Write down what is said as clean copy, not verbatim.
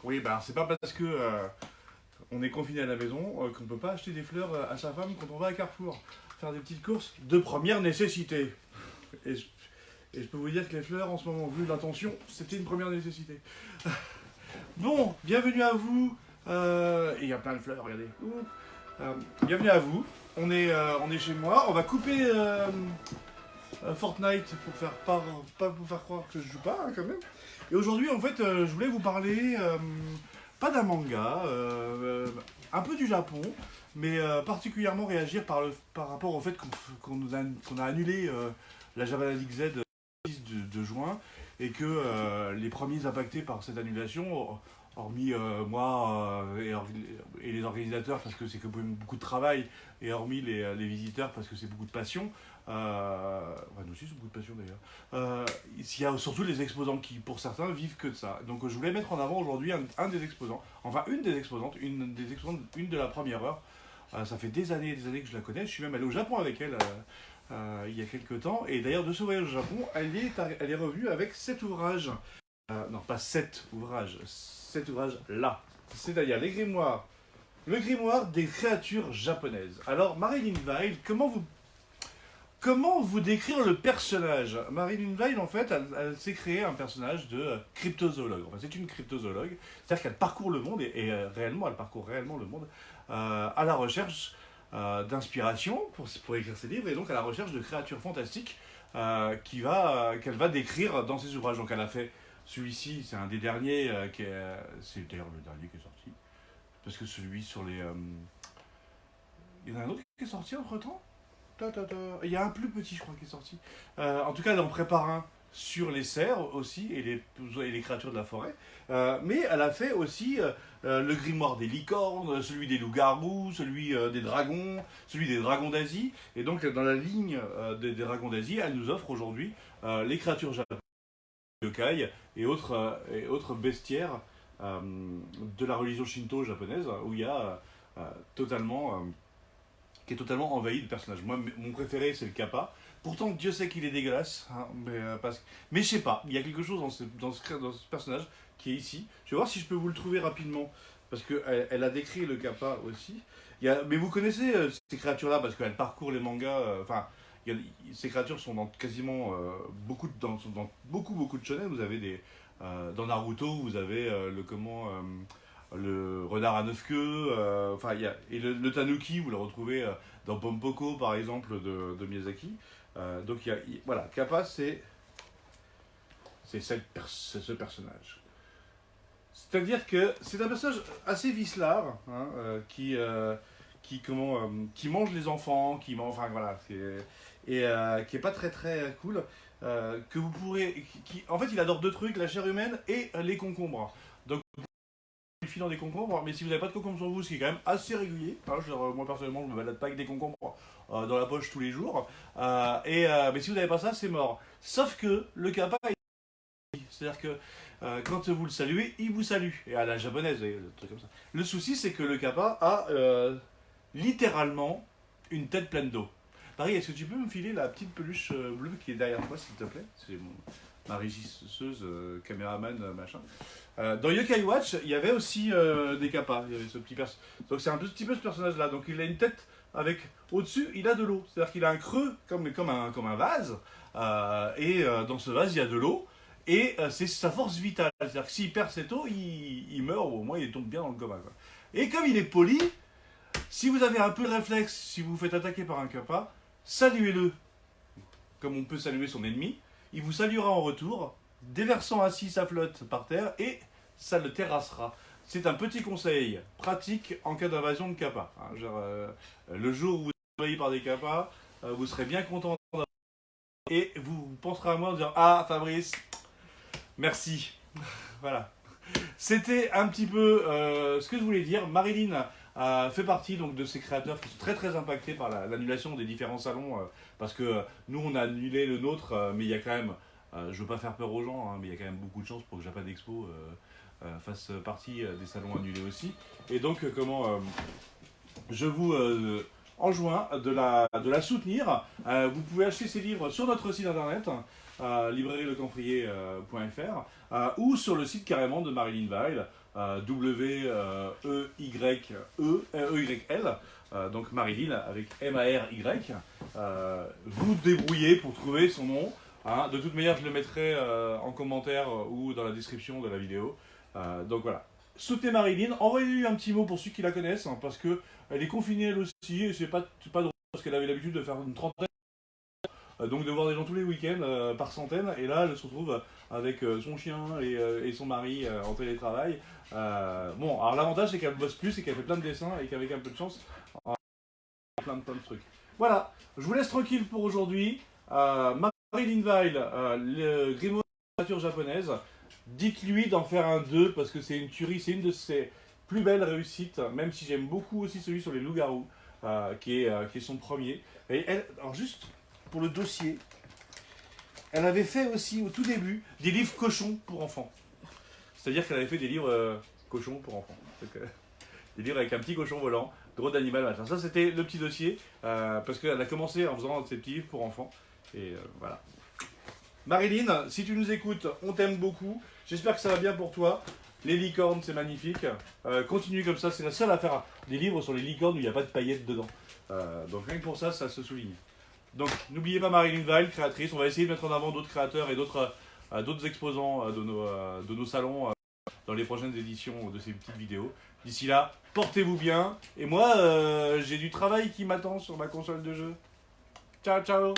Oui, ben c'est pas parce que on est confiné à la maison qu'on peut pas acheter des fleurs à sa femme quand on va à Carrefour. Faire des petites courses de première nécessité. Et je, et je peux vous dire que les fleurs, en ce moment, vu l'intention, c'était une première nécessité. Bon, bienvenue à vous. Et il y a plein de fleurs, regardez. Bienvenue à vous. On est chez moi. On va couper Fortnite pour faire pas pour faire croire que je joue pas, hein, quand même. Et aujourd'hui, en fait, je voulais vous parler pas d'un manga, un peu du Japon, mais particulièrement réagir par rapport au fait qu'on a annulé la Java League Z de juin et que les premiers impactés par cette annulation, hormis moi et les organisateurs parce que c'est que beaucoup de travail, et hormis les visiteurs parce que c'est beaucoup de passion, ouais, nous aussi c'est beaucoup de passion d'ailleurs, il y a surtout les exposants qui pour certains vivent que de ça. Donc je voulais mettre en avant aujourd'hui un des exposants, enfin une des exposantes, une de la première heure. Ça fait des années et des années que je la connais, je suis même allé au Japon avec elle il y a quelques temps. Et d'ailleurs, de ce voyage au Japon, elle est revenue avec 7 ouvrages. Non, pas 7 ouvrages, 7 ouvrages là. C'est-à-dire le grimoire des créatures japonaises. Alors, Marilyn Weil, comment vous décrire le personnage? Marilyn Weil, en fait, elle s'est créée un personnage de cryptozoologue. Enfin, c'est une cryptozoologue, c'est-à-dire qu'elle parcourt le monde, et réellement, elle parcourt réellement le monde, à la recherche d'inspiration pour écrire ses livres, et donc à la recherche de créatures fantastiques qu'elle va décrire dans ses ouvrages. Donc elle a fait celui-ci, c'est un des derniers, c'est d'ailleurs le dernier qui est sorti, parce que celui sur les... il y en a un autre qui est sorti entre-temps. Il y a un plus petit, je crois, qui est sorti. En tout cas, elle en prépare un sur les cerfs aussi et les créatures de la forêt. Mais elle a fait aussi le grimoire des licornes, celui des loups-garous, celui des dragons, celui des dragons d'Asie. Et donc, dans la ligne des dragons d'Asie, elle nous offre aujourd'hui les créatures japonaises, yokai et autres bestiaires de la religion shinto japonaise, où il y a totalement... qui est totalement envahi de personnages. Moi, mon préféré, c'est le Kappa. Pourtant, Dieu sait qu'il est dégueulasse. Hein, mais je sais pas, il y a quelque chose dans ce personnage qui est ici. Je vais voir si je peux vous le trouver rapidement. Parce qu'elle a décrit le Kappa aussi. Mais vous connaissez ces créatures-là, parce qu'elles parcourent les mangas. Ces créatures sont dans quasiment dans beaucoup de shonen. Vous avez dans Naruto, vous avez le renard à neuf queues, et le tanuki, vous le retrouvez dans Pompoko par exemple de Miyazaki. Donc voilà, Kappa c'est ce personnage. C'est-à-dire que c'est un personnage assez vicelard, hein, qui mange les enfants, enfin voilà, qui est pas très très cool. Que vous pourrez, en fait, il adore deux trucs, la chair humaine et les concombres. Donc dans des concombres, mais si vous n'avez pas de concombres sur vous, ce qui est quand même assez régulier, hein, moi personnellement je me balade pas avec des concombres dans la poche tous les jours, mais si vous n'avez pas ça, c'est mort. Sauf que le kappa, c'est-à-dire que quand vous le saluez, il vous salue, et à la japonaise, et truc comme ça. Le souci, c'est que le kappa a littéralement une tête pleine d'eau. Paris, est-ce que tu peux me filer la petite peluche bleue qui est derrière moi, s'il te plaît? C'est ma régisseuse, caméraman, machin. Dans Yokai Watch, il y avait aussi des kappas. Il y avait ce petit Donc c'est un petit peu ce personnage-là. Donc il a une tête avec au-dessus, il a de l'eau. C'est-à-dire qu'il a un creux comme un vase. Dans ce vase, il y a de l'eau. Et c'est sa force vitale. C'est-à-dire que s'il perd cette eau, il meurt, ou au moins il tombe bien dans le coma, quoi. Et comme il est poli, si vous avez un peu de réflexe, si vous vous faites attaquer par un kappa, saluez-le comme on peut saluer son ennemi. Il vous saluera en retour, déversant ainsi sa flotte par terre, et ça le terrassera. C'est un petit conseil pratique en cas d'invasion de kappa. Hein, le jour où vous êtes envahi par des kappas, vous serez bien content et vous penserez à moi en disant: ah, Fabrice, merci. Voilà. C'était un petit peu ce que je voulais dire. Marilyn fait partie donc de ces créateurs qui sont très très impactés par l'annulation des différents salons, parce que nous on a annulé le nôtre, mais il y a quand même, je veux pas faire peur aux gens, hein, mais il y a quand même beaucoup de chances pour que Japan Expo fasse partie des salons annulés aussi. Et donc je vous enjoins de la soutenir. Vous pouvez acheter ses livres sur notre site internet, librairielecamprier.fr, ou sur le site carrément de Marilyn Weil. W-E-Y-E-L, donc Marilyn avec M-A-R-Y. Vous débrouillez pour trouver son nom. Hein. De toute manière, je le mettrai en commentaire ou dans la description de la vidéo. Donc voilà. Soutenez Marilyn, envoyez-lui un petit mot pour ceux qui la connaissent, hein, parce qu'elle est confinée elle aussi, et c'est pas drôle, parce qu'elle avait l'habitude de faire une trentaine, donc de voir des gens tous les week-ends par centaines, et là elle se retrouve avec son chien et son mari en télétravail. Bon, alors l'avantage c'est qu'elle bosse plus et qu'elle fait plein de dessins, et qu'avec un peu de chance, plein de trucs. Voilà, je vous laisse tranquille pour aujourd'hui. Marilyn Weil, le grimoire de littérature japonaise. Dites-lui d'en faire un 2 parce que c'est une tuerie, c'est une de ses plus belles réussites, même si j'aime beaucoup aussi celui sur les loups-garous, qui est son premier. Et elle, alors juste pour le dossier, elle avait fait aussi au tout début des livres cochons pour enfants. C'est-à-dire qu'elle avait fait des livres cochons pour enfants. Donc, des livres avec un petit cochon volant, drôle d'animal, machin. Ça c'était le petit dossier, parce qu'elle a commencé en faisant ses petits livres pour enfants. Et voilà. Marilyn, si tu nous écoutes, on t'aime beaucoup. J'espère que ça va bien pour toi. Les licornes, c'est magnifique. Continue comme ça, c'est la seule à faire des livres sur les licornes où il n'y a pas de paillettes dedans. Donc rien que pour ça, ça se souligne. Donc n'oubliez pas Marilyn Weil, créatrice. On va essayer de mettre en avant d'autres créateurs et d'autres exposants de nos salons dans les prochaines éditions de ces petites vidéos. D'ici là, portez-vous bien. Et moi, j'ai du travail qui m'attend sur ma console de jeu. Ciao, ciao!